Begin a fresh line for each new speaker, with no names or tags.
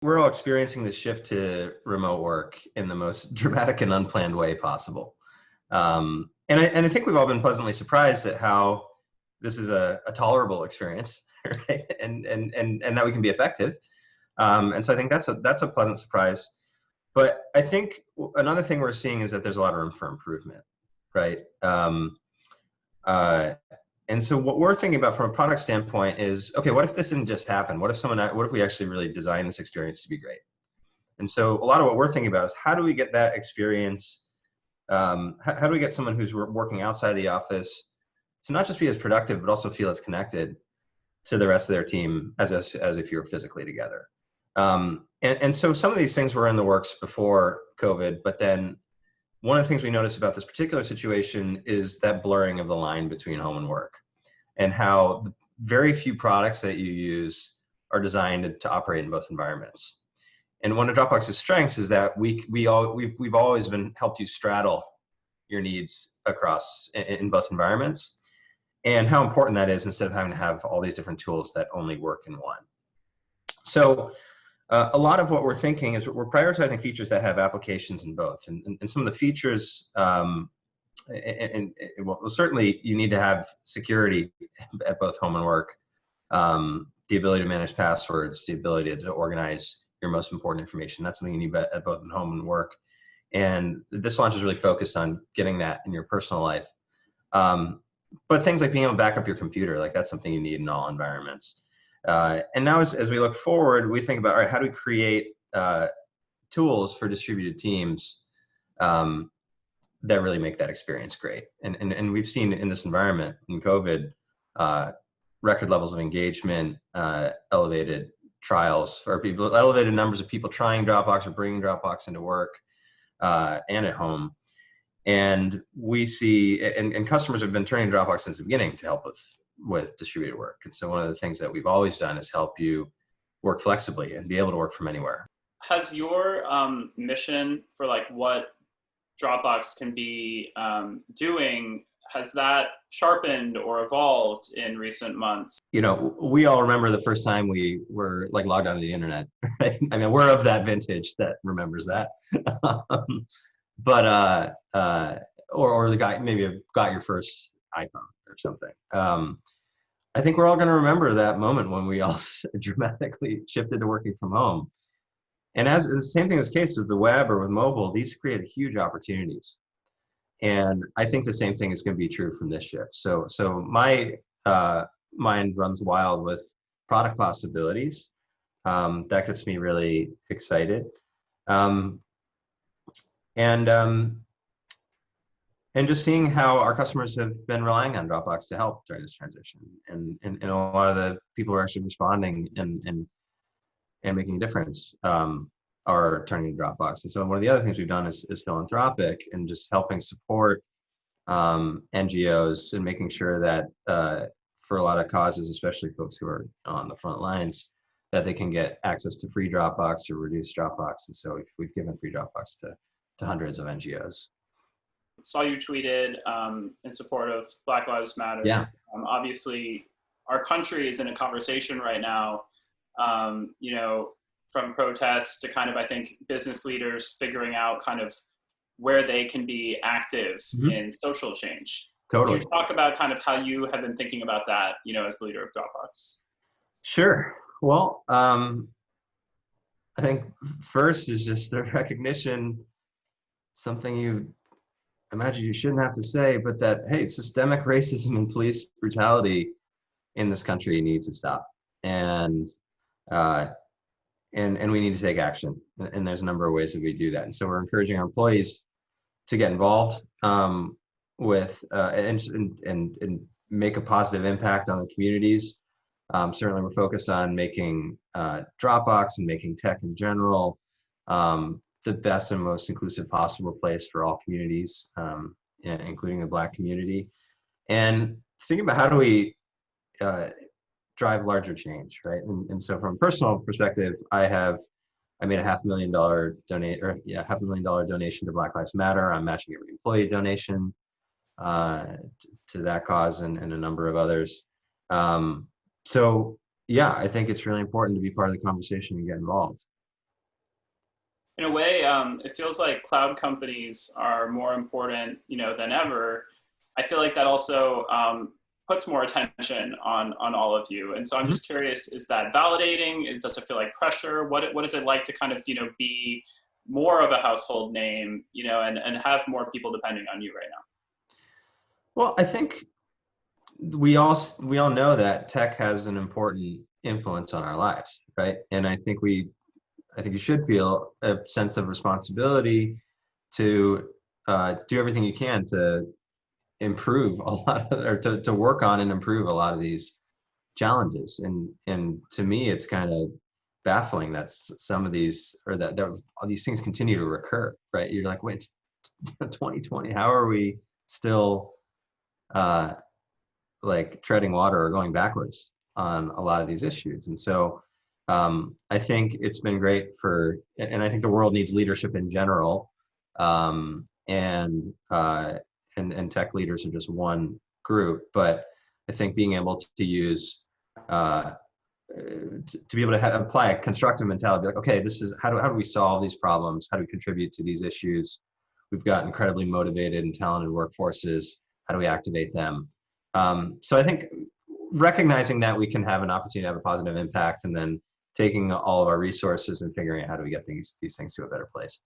We're all experiencing the shift to remote work in the most dramatic and unplanned way possible. And I think we've all been pleasantly surprised at how this is a tolerable experience, right? And that we can be effective. And so I think that's a pleasant surprise. But I think another thing we're seeing is that there's a lot of room for improvement, right? Uh, and so what we're thinking about from a product standpoint is, okay, what if this didn't just happen? What if we actually really design this experience to be great? And so a lot of what we're thinking about is how do we get that experience? How do we get someone who's working outside the office to not just be as productive, but also feel as connected to the rest of their team as if you're physically together? And so some of these things were in the works before COVID, but then one of the things we noticed about this particular situation is that blurring of the line between home and work, and how very few products that you use are designed to operate in both environments. And one of Dropbox's strengths is that we've always been helped you straddle your needs across in both environments, and how important that is instead of having to have all these different tools that only work in one. So a lot of what we're thinking is we're prioritizing features that have applications in both, and some of the features, well, certainly you need to have security at both home and work, the ability to manage passwords, the ability to organize your most important information. That's something you need at both home and work. And this launch is really focused on getting that in your personal life. But things like being able to back up your computer, like that's something you need in all environments. And now as we look forward, we think about, all right, how do we create tools for distributed teams that really make that experience great? And we've seen in this environment, in COVID, record levels of engagement, elevated trials for people, elevated numbers of people trying Dropbox or bringing Dropbox into work and at home. And we see, and customers have been turning to Dropbox since the beginning to help with distributed work. And so one of the things that we've always done is help you work flexibly and be able to work from anywhere.
Has your mission for like what Dropbox can be doing, has that sharpened or evolved in recent months?
You know, we all remember the first time we were like logged onto the internet, right? I mean, we're of that vintage that remembers that. Or the guy maybe got your first iPhone or something. I think we're all going to remember that moment when we all dramatically shifted to working from home. And as the same thing is the case with the web or with mobile, these created huge opportunities. And I think the same thing is going to be true from this shift. So my mind runs wild with product possibilities. That gets me really excited. And just seeing how our customers have been relying on Dropbox to help during this transition, and a lot of the people who are actually responding and making a difference are turning to Dropbox. And so one of the other things we've done is philanthropic and just helping support NGOs and making sure that for a lot of causes, especially folks who are on the front lines, that they can get access to free Dropbox or reduced Dropbox. And so we've given free Dropbox to hundreds of NGOs.
Saw you tweeted in support of Black Lives Matter.
Yeah.
Obviously, our country is in a conversation right now, you know, from protests to kind of, I think, business leaders figuring out kind of where they can be active in social change.
Totally.
Can you talk about kind of how you have been thinking about that, you know, as the leader of Dropbox?
Sure. Well, I think first is just the recognition, something you imagine you shouldn't have to say, but that, hey, systemic racism and police brutality in this country needs to stop. And we need to take action. And there's a number of ways that we do that. And so we're encouraging our employees to get involved with and make a positive impact on the communities. Certainly we're focused on making Dropbox and making tech in general the best and most inclusive possible place for all communities, including the Black community. And thinking about how do we drive larger change, right? And so from a personal perspective, I made a $500,000 donation to Black Lives Matter. I'm matching every employee donation to that cause and a number of others. So yeah, I think it's really important to be part of the conversation and get involved.
In a way, it feels like cloud companies are more important, than ever. I feel like that also puts more attention on all of you. And so I'm
Mhm.
just curious: is that validating? Does it feel like pressure? What is it like to kind of be more of a household name, and have more people depending on you right now?
Well, I think we all know that tech has an important influence on our lives, right? And I think you should feel a sense of responsibility to do everything you can to improve a lot of, or to work on and improve a lot of these challenges. And to me, it's kind of baffling that some of these, or that all these things continue to recur, right? You're like, wait, it's 2020. How are we still uh, like treading water or going backwards on a lot of these issues? And so I think it's been great and I think the world needs leadership in general. And tech leaders are just one group, but I think being able to use uh, to be able to apply a constructive mentality, like, okay, this is how do we solve these problems? How do we contribute to these issues? We've got incredibly motivated and talented workforces. How do we activate them? So I think recognizing that we can have an opportunity to have a positive impact, and then taking all of our resources and figuring out how do we get these things to a better place.